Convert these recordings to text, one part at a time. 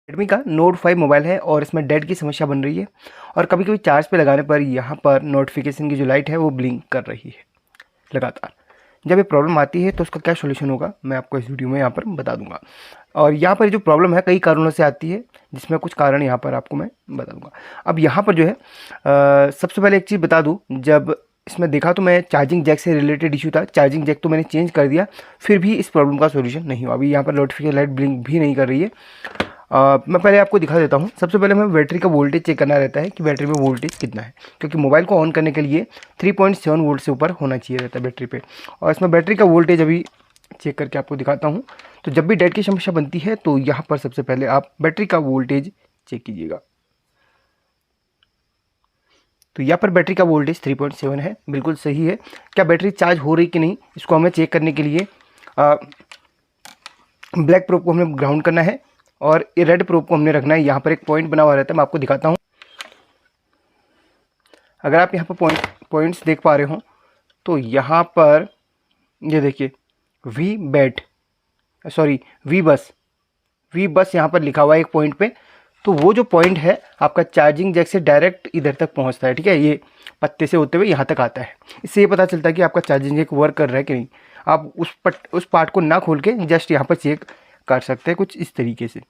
Redmi का note 5 mobile है और इसमें डेड की समस्या बन रही है और कभी कभी चार्ज पे लगाने पर यहाँ पर नोटिफिकेशन की जो लाइट है वो ब्लिंक कर रही है लगातार। जब ये प्रॉब्लम आती है तो उसका क्या सॉल्यूशन होगा मैं आपको इस वीडियो में यहाँ पर बता दूंगा। और यहाँ पर जो प्रॉब्लम है कई कारणों से आती है, जिसमें कुछ कारण यहाँ पर आपको मैं बता दूंगा। अब यहाँ पर जो है सबसे पहले एक चीज़ बता दूँ, जब इसमें देखा तो मैं चार्जिंग जैक से रिलेटेड इशू था। चार्जिंग जैक तो मैंने चेंज कर दिया, फिर भी इस प्रॉब्लम का सॉल्यूशन नहीं हुआ। अभी यहाँ पर नोटिफिकेशन लाइट ब्लिंक भी नहीं कर रही है। मैं पहले आपको दिखा देता हूँ। सबसे पहले हमें बैटरी का वोल्टेज चेक करना रहता है कि बैटरी में वोल्टेज कितना है, क्योंकि मोबाइल को ऑन करने के लिए 3.7 वोल्ट से ऊपर होना चाहिए रहता है बैटरी पे। और इसमें बैटरी का वोल्टेज अभी चेक करके आपको दिखाता हूँ। तो जब भी डेड की समस्या बनती है तो यहाँ पर सबसे पहले आप बैटरी का वोल्टेज चेक कीजिएगा। तो यहाँ पर बैटरी का वोल्टेज 3.7 है, बिल्कुल सही है। क्या बैटरी चार्ज हो रही कि नहीं, इसको हमें चेक करने के लिए ब्लैक प्रोब को हमें ग्राउंड करना है और ये रेड प्रोब को हमने रखना है। यहाँ पर एक पॉइंट बना हुआ रहता है, मैं आपको दिखाता हूँ। अगर आप यहाँ पर पॉइंट्स देख पा रहे हो तो यहाँ पर ये देखिए वी बस यहाँ पर लिखा हुआ है एक पॉइंट पे। तो वो जो पॉइंट है आपका चार्जिंग जैक से डायरेक्ट इधर तक पहुँचता है, ठीक है। ये पत्ते से होते हुए यहाँ तक आता है। इससे ये पता चलता है कि आपका चार्जिंग जैक वर्क कर रहा है कि नहीं। आप उस पार्ट को ना खोल के जस्ट यहाँ पर चेक कर सकते हैं कुछ इस तरीके से।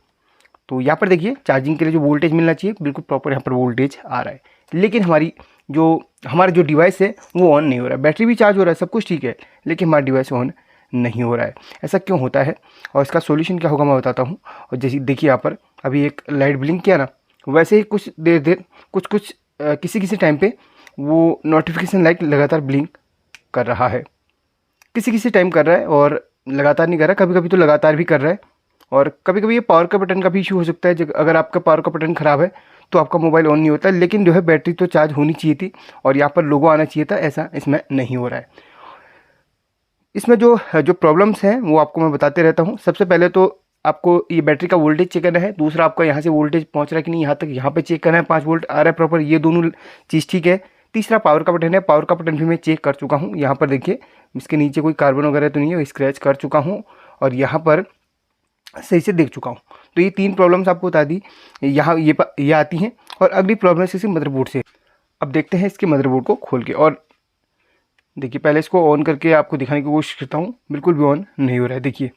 तो यहाँ पर देखिए चार्जिंग के लिए जो वोल्टेज मिलना चाहिए बिल्कुल प्रॉपर यहाँ पर वोल्टेज आ रहा है, लेकिन हमारा जो डिवाइस है वो ऑन नहीं हो रहा है। बैटरी भी चार्ज हो रहा है, सब कुछ ठीक है, लेकिन हमारा डिवाइस ऑन नहीं हो रहा है। ऐसा क्यों होता है और इसका सॉल्यूशन क्या होगा मैं बताता हूँ। और जैसे देखिए यहाँ पर अभी एक लाइट ब्लिंक किया ना, वैसे ही कुछ देर किसी टाइम पे वो नोटिफिकेशन लाइट लगातार ब्लिंक कर रहा है। किसी टाइम कर रहा है और लगातार नहीं कर रहा, कभी कभी तो लगातार भी कर रहा है। और कभी कभी ये पावर का बटन का भी इशू हो सकता है। अगर आपका पावर का बटन ख़राब है तो आपका मोबाइल ऑन नहीं होता, लेकिन जो है बैटरी तो चार्ज होनी चाहिए थी और यहाँ पर लोगो आना चाहिए था, ऐसा इसमें नहीं हो रहा है। इसमें जो प्रॉब्लम्स हैं वो आपको मैं बताते रहता हूँ। सबसे पहले तो आपको ये बैटरी का वोल्टेज चेक करना है। दूसरा आपका यहाँ से वोल्टेज पहुँच रहा है कि नहीं, यहाँ तक यहाँ पे चेक करना है 5 वोल्ट आ रहा है प्रॉपर, ये दोनों चीज़ ठीक है। तीसरा पावर का बटन है, पावर का बटन भी मैं चेक कर चुका हूँ। यहाँ पर देखिए इसके नीचे कोई कार्बन वगैरह तो नहीं है, स्क्रैच कर चुका हूँ और यहाँ पर सही से देख चुका हूँ। तो ये 3 प्रॉब्लम्स आपको बता दी, यहाँ ये आती हैं। और अगली प्रॉब्लम है इसके मदरबोर्ड से। अब देखते हैं इसके मदरबोर्ड को खोल के, और देखिए पहले इसको ऑन करके आपको दिखाने की कोशिश करता हूँ। बिल्कुल भी ऑन नहीं हो रहा है। देखिए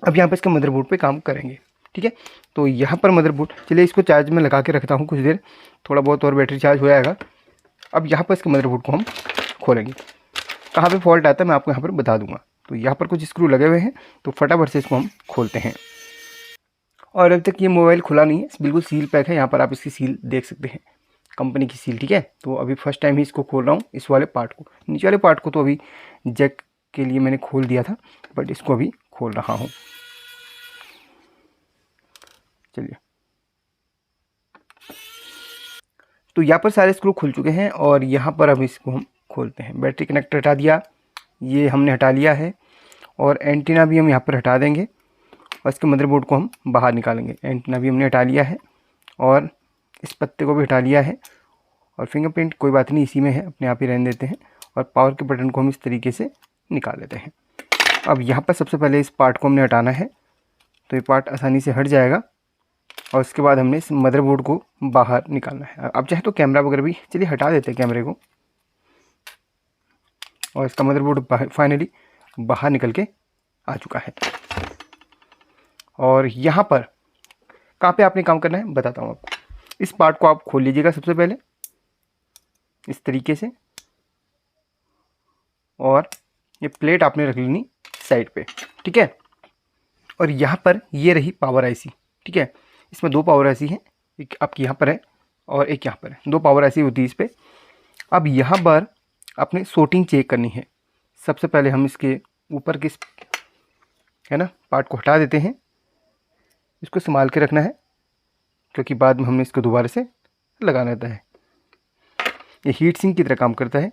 अब यहाँ पर इसके मदरबोर्ड पे काम करेंगे, ठीक है। तो यहाँ पर मदरबोर्ड, चलिए इसको चार्ज में लगा के रखता हूँ कुछ देर, थोड़ा बहुत और बैटरी चार्ज हो जाएगा। अब यहाँ पर इसके मदरबोर्ड को हम खोलेंगे। कहाँ पे फॉल्ट आता है मैं आपको यहाँ पर बता दूंगा। तो यहाँ पर कुछ स्क्रू लगे हुए हैं, तो फटाफट से इसको हम खोलते हैं। और अभी तक ये मोबाइल खुला नहीं है, बिल्कुल सील पैक है। यहाँ पर आप इसकी सील देख सकते हैं, कंपनी की सील, ठीक है। तो अभी फर्स्ट टाइम ही इसको खोल रहा हूँ, इस वाले पार्ट को। नीचे वाले पार्ट को तो अभी जैक के लिए मैंने खोल दिया था, बट इसको अभी खोल रहा हूँ। चलिए, तो यहाँ पर सारे स्क्रू खुल चुके हैं और यहाँ पर अब इसको हम खोलते हैं। बैटरी कनेक्टर हटा दिया, ये हमने हटा लिया है, और एंटीना भी हम यहाँ पर हटा देंगे और इसके मदरबोर्ड को हम बाहर निकालेंगे। एंटीना भी हमने हटा लिया है और इस पत्ते को भी हटा लिया है। और फिंगरप्रिंट कोई बात नहीं, इसी में है, अपने आप ही रहने देते हैं। और पावर के बटन को हम इस तरीके से निकाल लेते हैं। अब यहाँ पर सबसे पहले इस पार्ट को हमने हटाना है, तो ये पार्ट आसानी से हट जाएगा। और उसके बाद हमने इस मदरबोर्ड को बाहर निकालना है। अब चाहे तो कैमरा वगैरह भी, चलिए हटा देते हैं कैमरे को। और इसका मदरबोर्ड फाइनली बाहर निकल के आ चुका है। और यहाँ पर कहाँ पे आपने काम करना है बताता हूँ आपको। इस पार्ट को आप खोल लीजिएगा सबसे पहले इस तरीके से, और ये प्लेट आपने रख लेनी साइड पे, ठीक है। और यहाँ पर ये रही पावर आईसी, ठीक है। इसमें 2 पावर आईसी हैं, एक आपकी यहाँ पर है और एक यहाँ पर है। 2 पावर आईसी होती है इस पर। अब यहाँ पर आपने शॉर्टिंग चेक करनी है। सबसे पहले हम इसके ऊपर के है ना पार्ट को हटा देते हैं। इसको संभाल के रखना है, क्योंकि बाद में हमने इसको दोबारा से लगाना रहता है। ये हीट सिंक की तरह काम करता है।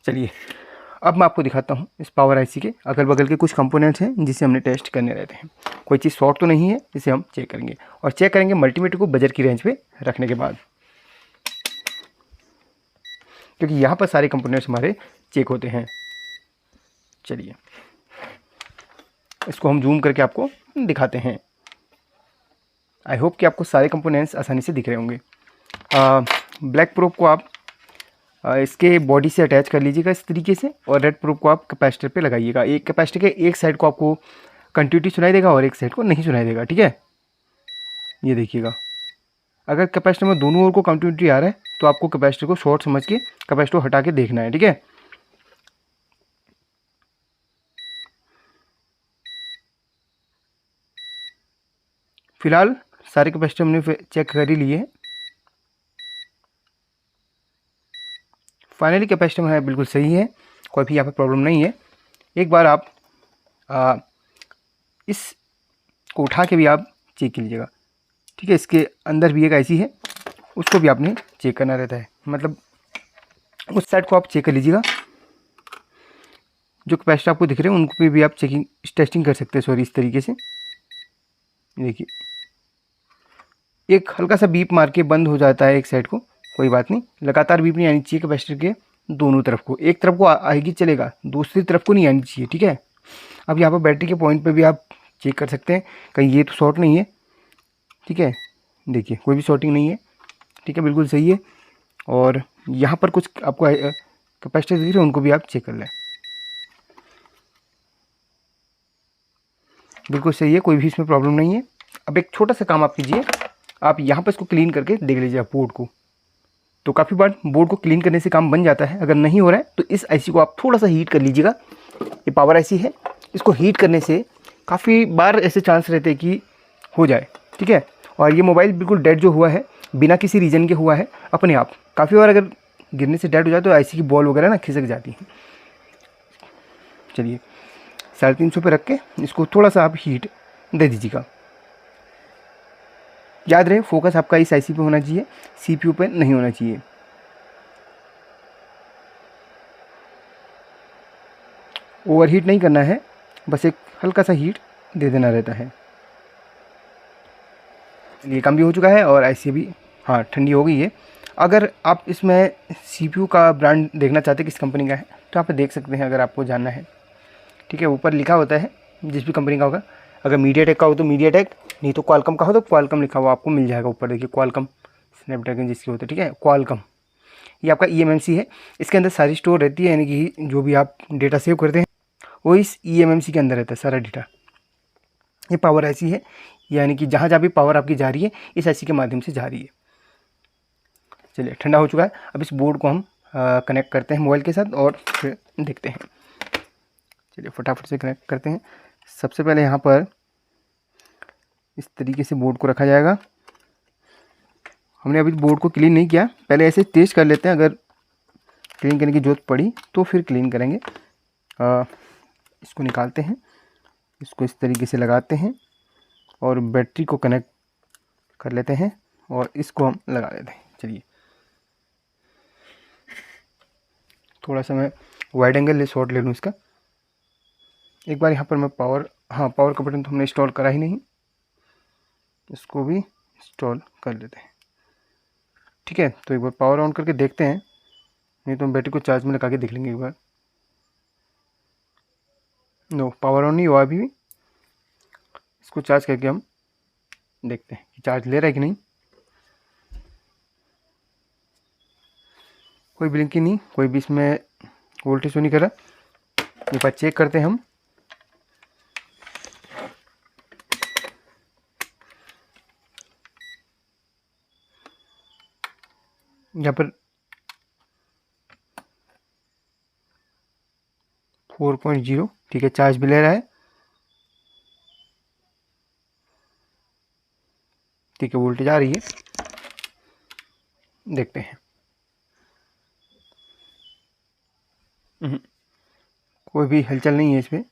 चलिए अब मैं आपको दिखाता हूँ इस पावर आईसी के अगल बगल के कुछ कंपोनेंट्स हैं जिसे हमने टेस्ट करने रहते हैं। कोई चीज़ शॉर्ट तो नहीं है, इसे हम चेक करेंगे। और चेक करेंगे मल्टीमीटर को बजर की रेंज पे रखने के बाद, क्योंकि यहाँ पर सारे कंपोनेंट्स हमारे चेक होते हैं। चलिए इसको हम जूम करके आपको दिखाते हैं। आई होप कि आपको सारे कंपोनेंट्स आसानी से दिख रहे होंगे। ब्लैक प्रोब को आप इसके बॉडी से अटैच कर लीजिएगा इस तरीके से, और रेड प्रोब को आप कैपेसिटर पे लगाइएगा। एक कैपेसिटर के एक साइड को आपको कंटिन्यूटी सुनाई देगा और एक साइड को नहीं सुनाई देगा, ठीक है। ये देखिएगा, अगर कैपेसिटर में दोनों ओर को कंटिन्यूटी आ रहा है तो आपको कैपेसिटर को शॉर्ट समझ के कैपेसिटर को हटा के देखना है, ठीक है। फिलहाल सारे कैपेसिटर हमने चेक कर ही लिए हैं। फाइनली कैपेसिटर है बिल्कुल सही है, कोई भी यहाँ पर प्रॉब्लम नहीं है। एक बार आप इस को उठा के भी आप चेक कर लीजिएगा, ठीक है। इसके अंदर भी एक ऐसी है, उसको भी आपने चेक करना रहता है, मतलब उस साइड को आप चेक कर लीजिएगा। जो कैपेसिटर आपको दिख रहे हैं उनको पे भी आप टेस्टिंग कर सकते हैं, सॉरी, इस तरीके से। देखिए, एक हल्का सा बीप मार के बंद हो जाता है एक साइड को, कोई बात नहीं, लगातार बीप नहीं आनी चाहिए कैपेसिटर के दोनों तरफ को। एक तरफ को आएगी चलेगा, दूसरी तरफ को नहीं आनी चाहिए, ठीक है। अब यहाँ पर बैटरी के पॉइंट पे भी आप चेक कर सकते हैं, कहीं ये तो शॉर्ट नहीं है, ठीक है। देखिए, कोई भी शॉर्टिंग नहीं है, ठीक है, बिल्कुल सही है। और यहाँ पर कुछ आपको कैपेसिटर दिख रहे हैं, उनको भी आप चेक कर लें, बिल्कुल सही है, कोई भी इसमें प्रॉब्लम नहीं है। अब एक छोटा सा काम आप कीजिए, आप यहाँ पर इसको क्लीन करके देख लीजिए बोर्ड को। तो काफ़ी बार बोर्ड को क्लीन करने से काम बन जाता है। अगर नहीं हो रहा है तो इस आईसी को आप थोड़ा सा हीट कर लीजिएगा। ये पावर आईसी है, इसको हीट करने से काफ़ी बार ऐसे चांस रहते हैं कि हो जाए, ठीक है। और ये मोबाइल बिल्कुल डेड जो हुआ है, बिना किसी रीज़न के हुआ है अपने आप। काफ़ी बार अगर गिरने से डेड हो जाए तो आईसी की बॉल वगैरह ना खिसक जाती है। चलिए, 350 पे रख के इसको थोड़ा सा आप हीट दे दीजिएगा। याद रहे, फोकस आपका इस आईसी पे होना चाहिए, सीपीयू पे नहीं होना चाहिए। ओवरहीट नहीं करना है, बस एक हल्का सा हीट दे देना रहता है। ये काम भी हो चुका है और आईसी भी हाँ ठंडी हो गई है। अगर आप इसमें सीपीयू का ब्रांड देखना चाहते हैं किस कंपनी का है तो आप देख सकते हैं, अगर आपको जानना है, ठीक है। ऊपर लिखा होता है जिस भी कंपनी का होगा, अगर मीडियाटेक का हो तो मीडियाटेक, नहीं तो क्वालकॉम का हो तो क्वालकॉम लिखा हुआ आपको मिल जाएगा ऊपर। देखिए, क्वालकॉम स्नैपड्रैगन जिसकी होती है, ठीक है, क्वालकॉम। ये आपका ईएमएमसी है, इसके अंदर सारी स्टोर रहती है, यानी कि जो भी आप डेटा सेव करते हैं वो इस ईएमएमसी के अंदर रहता है सारा डेटा। ये पावर आईसी है, यानी कि जहाँ जहाँ भी पावर आपकी जा रही है इस आईसी के माध्यम से जा रही है। चलिए, ठंडा हो चुका है, अब इस बोर्ड को हम कनेक्ट करते हैं मोबाइल के साथ और फिर देखते हैं। चलिए, फटाफट से कनेक्ट करते हैं। सबसे पहले यहाँ पर इस तरीके से बोर्ड को रखा जाएगा। हमने अभी बोर्ड को क्लीन नहीं किया, पहले ऐसे टेस्ट कर लेते हैं, अगर क्लीन करने की जरूरत पड़ी तो फिर क्लीन करेंगे। इसको निकालते हैं, इसको इस तरीके से लगाते हैं और बैटरी को कनेक्ट कर लेते हैं और इसको हम लगा देते हैं। चलिए, थोड़ा सा मैं वाइड एंगल शॉट ले लूँ इसका। एक बार यहाँ पर मैं पावर का बटन तो हमने इंस्टॉल करा ही नहीं, इसको भी इंस्टॉल कर लेते हैं, ठीक है। तो एक बार पावर ऑन करके देखते हैं, नहीं तो हम बैटरी को चार्ज में लगा के देख लेंगे एक बार। नो, पावर ऑन नहीं हुआ अभी भी। इसको चार्ज करके हम देखते हैं कि चार्ज ले रहा है कि नहीं। कोई ब्लिंकिंग नहीं, कोई भी इसमें वोल्टेज नहीं कर रहा। एक बार चेक करते हैं हम। यहाँ पर 4.0, ठीक है, चार्ज भी ले रहा है, ठीक है, वोल्टेज आ रही है, देखते हैं। कोई भी हलचल नहीं है इसमें।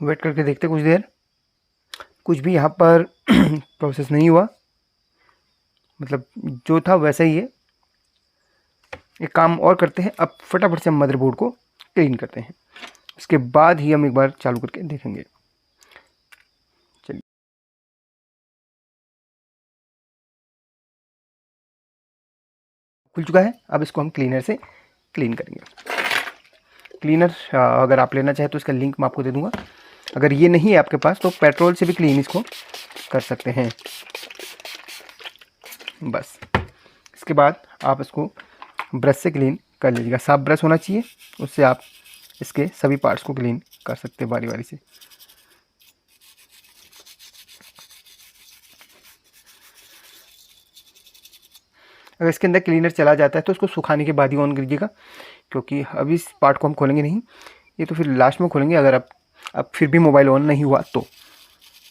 वेट करके देखते कुछ देर, कुछ भी यहाँ पर प्रोसेस नहीं हुआ, मतलब जो था वैसा ही है। एक काम और करते हैं, अब फटाफट से हम मदरबोर्ड को क्लीन करते हैं, उसके बाद ही हम एक बार चालू करके देखेंगे। खुल चुका है। अब इसको हम क्लीनर से क्लीन करेंगे। क्लीनर अगर आप लेना चाहें तो इसका लिंक मैं आपको दे दूंगा। अगर ये नहीं है आपके पास तो पेट्रोल से भी क्लीन इसको कर सकते हैं। बस इसके बाद आप इसको ब्रश से क्लीन कर लीजिएगा। साफ ब्रश होना चाहिए, उससे आप इसके सभी पार्ट्स को क्लीन कर सकते हैं बारी बारी से। अगर इसके अंदर क्लीनर चला जाता है तो उसको सुखाने के बाद ही ऑन करिएगा, क्योंकि अभी इस पार्ट को हम खोलेंगे नहीं, ये तो फिर लास्ट में खोलेंगे। अगर अब फिर भी मोबाइल ऑन नहीं हुआ तो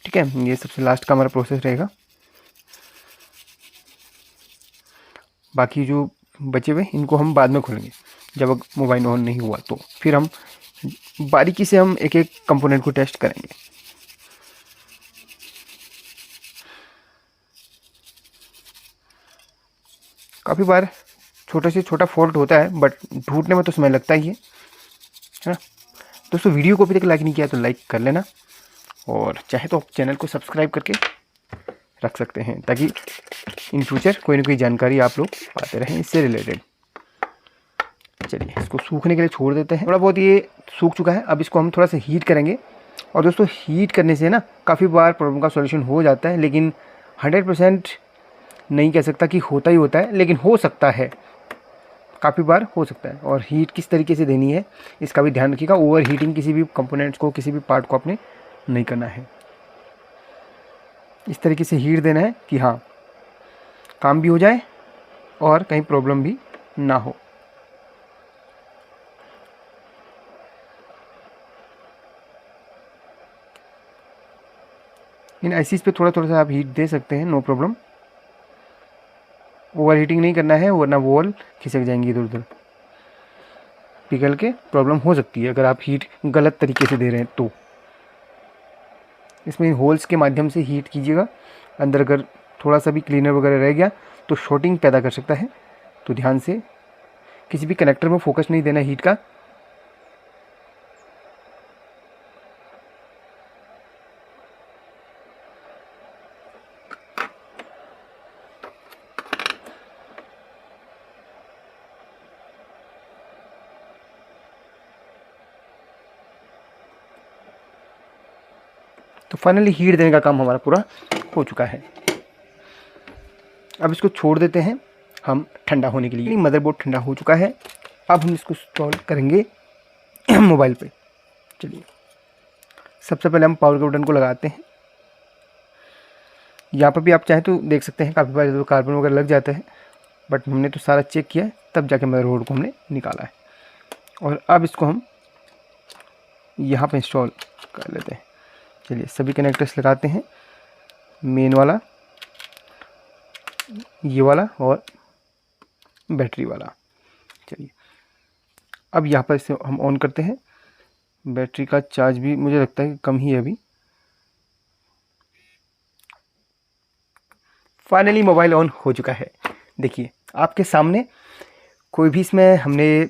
ठीक है, ये सबसे लास्ट का हमारा प्रोसेस रहेगा। बाकी जो बचे हुए इनको हम बाद में खोलेंगे, जब मोबाइल ऑन नहीं हुआ तो फिर हम बारीकी से हम एक एक कंपोनेंट को टेस्ट करेंगे। काफ़ी बार छोटे से छोटा फॉल्ट होता है, बट ढूंढने में तो समय लगता ही है ना। दोस्तों वीडियो को अभी तक लाइक नहीं किया तो लाइक कर लेना, और चाहे तो आप चैनल को सब्सक्राइब करके रख सकते हैं, ताकि इन फ्यूचर कोई ना कोई जानकारी आप लोग पाते रहें इससे रिलेटेड। चलिए इसको सूखने के लिए छोड़ देते हैं। थोड़ा बहुत ये सूख चुका है, अब इसको हम थोड़ा सा हीट करेंगे। और दोस्तों हीट करने से ना काफ़ी बार प्रॉब्लम का सॉल्यूशन हो जाता है, लेकिन 100% नहीं कह सकता कि होता ही होता है, लेकिन हो सकता है, काफ़ी बार हो सकता है। और हीट किस तरीके से देनी है इसका भी ध्यान रखिएगा। ओवर हीटिंग किसी भी कंपोनेंट्स को, किसी भी पार्ट को आपने नहीं करना है। इस तरीके से हीट देना है कि हाँ काम भी हो जाए और कहीं प्रॉब्लम भी ना हो। इन आईसीज पे थोड़ा थोड़ा सा आप हीट दे सकते हैं, नो प्रॉब्लम। ओवर हीटिंग नहीं करना है, वरना वॉल खिसक जाएंगी इधर उधर, पिघल के प्रॉब्लम हो सकती है अगर आप हीट गलत तरीके से दे रहे हैं तो। इसमें होल्स के माध्यम से हीट कीजिएगा। अंदर अगर थोड़ा सा भी क्लीनर वगैरह रह गया तो शॉर्टिंग पैदा कर सकता है, तो ध्यान से किसी भी कनेक्टर में फोकस नहीं देना हीट का। तो फाइनली हीट देने का काम हमारा पूरा हो चुका है। अब इसको छोड़ देते हैं हम ठंडा होने के लिए। मदरबोर्ड ठंडा हो चुका है, अब हम इसको इंस्टॉल करेंगे मोबाइल पे। चलिए सबसे पहले हम पावर के बटन को लगाते हैं। यहाँ पर भी आप चाहें तो देख सकते हैं, काफ़ी बार तो कार्बन वगैरह लग जाता है, बट हमने तो सारा चेक किया है, तब जाके मदरबोर्ड को हमने निकाला है। और अब इसको हम यहाँ पे इंस्टॉल कर लेते हैं। चलिए सभी कनेक्टर्स लगाते हैं, मेन वाला, ये वाला और बैटरी वाला। चलिए अब यहाँ पर इसे हम ऑन करते हैं। बैटरी का चार्ज भी मुझे लगता है कि कम ही है अभी। फाइनली मोबाइल ऑन हो चुका है। देखिए आपके सामने, कोई भी इसमें हमने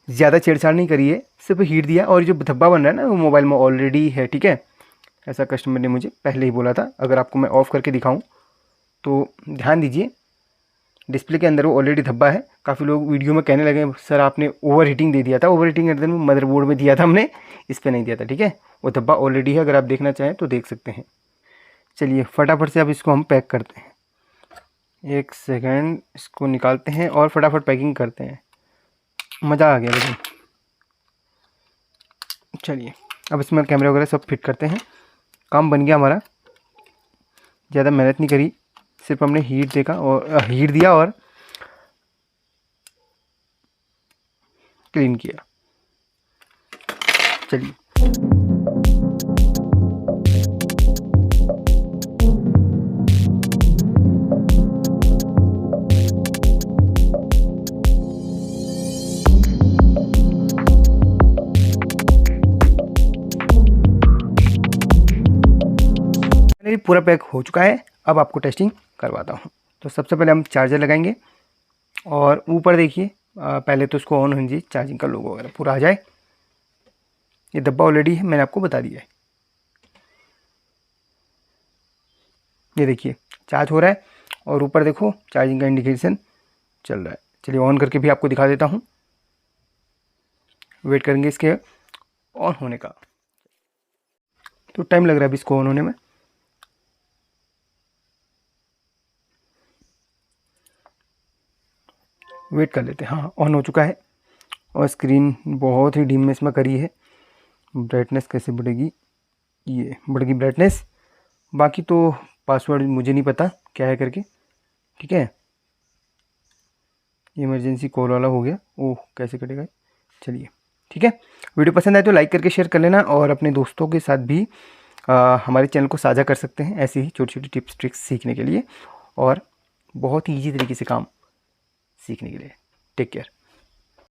ज़्यादा छेड़छाड़ नहीं करी है, सिर्फ हीट दिया। और जो धब्बा बन रहा है ना वो मोबाइल में ऑलरेडी है, ठीक है। ऐसा कस्टमर ने मुझे पहले ही बोला था। अगर आपको मैं ऑफ़ करके दिखाऊं तो ध्यान दीजिए, डिस्प्ले के अंदर वो ऑलरेडी धब्बा है। काफ़ी लोग वीडियो में कहने लगे सर आपने ओवर हीटिंग दे दिया था। ओवर हीटिंग करते में मदरबोर्ड में दिया था हमने, इस पर नहीं दिया था, ठीक है। वो धब्बा ऑलरेडी है, अगर आप देखना चाहें तो देख सकते हैं। चलिए फटाफट से अब इसको हम पैक करते हैं। एक सेकेंड, इसको निकालते हैं और फटाफट पैकिंग करते हैं। मज़ा आ गया लेकिन। चलिए अब इसमें कैमरा वगैरह सब फिट करते हैं। काम बन गया हमारा, ज़्यादा मेहनत नहीं करी, सिर्फ हमने हीट दिया और क्लीन किया। चलिए मेरी पूरा पैक हो चुका है। अब आपको टेस्टिंग करवाता हूँ। तो सबसे पहले हम चार्जर लगाएंगे और ऊपर देखिए, पहले तो इसको ऑन होने दीजिए, चार्जिंग का लोगो वगैरह पूरा आ जाए। ये डब्बा ऑलरेडी है, मैंने आपको बता दिया है। ये देखिए चार्ज हो रहा है और ऊपर देखो चार्जिंग का इंडिकेशन चल रहा है। चलिए ऑन करके भी आपको दिखा देता हूँ, वेट करेंगे इसके ऑन होने का। तो टाइम लग रहा है अभी इसको ऑन होने में। वेट कर लेते हैं। हाँ ऑन हो चुका है और स्क्रीन बहुत ही डिम में इसमें करी है। ब्राइटनेस कैसे बढ़ेगी, ये बढ़ेगी ब्राइटनेस। बाकी तो पासवर्ड मुझे नहीं पता क्या है करके, ठीक है। इमरजेंसी कॉल वाला हो गया, ओह कैसे कटेगा। चलिए ठीक है, वीडियो पसंद आए तो लाइक करके शेयर कर लेना और अपने दोस्तों के साथ भी हमारे चैनल को साझा कर सकते हैं ऐसी ही छोटी छोटी टिप्स ट्रिक्स सीखने के लिए और बहुत ही ईजी तरीके से काम सीखने के लिए। Take care.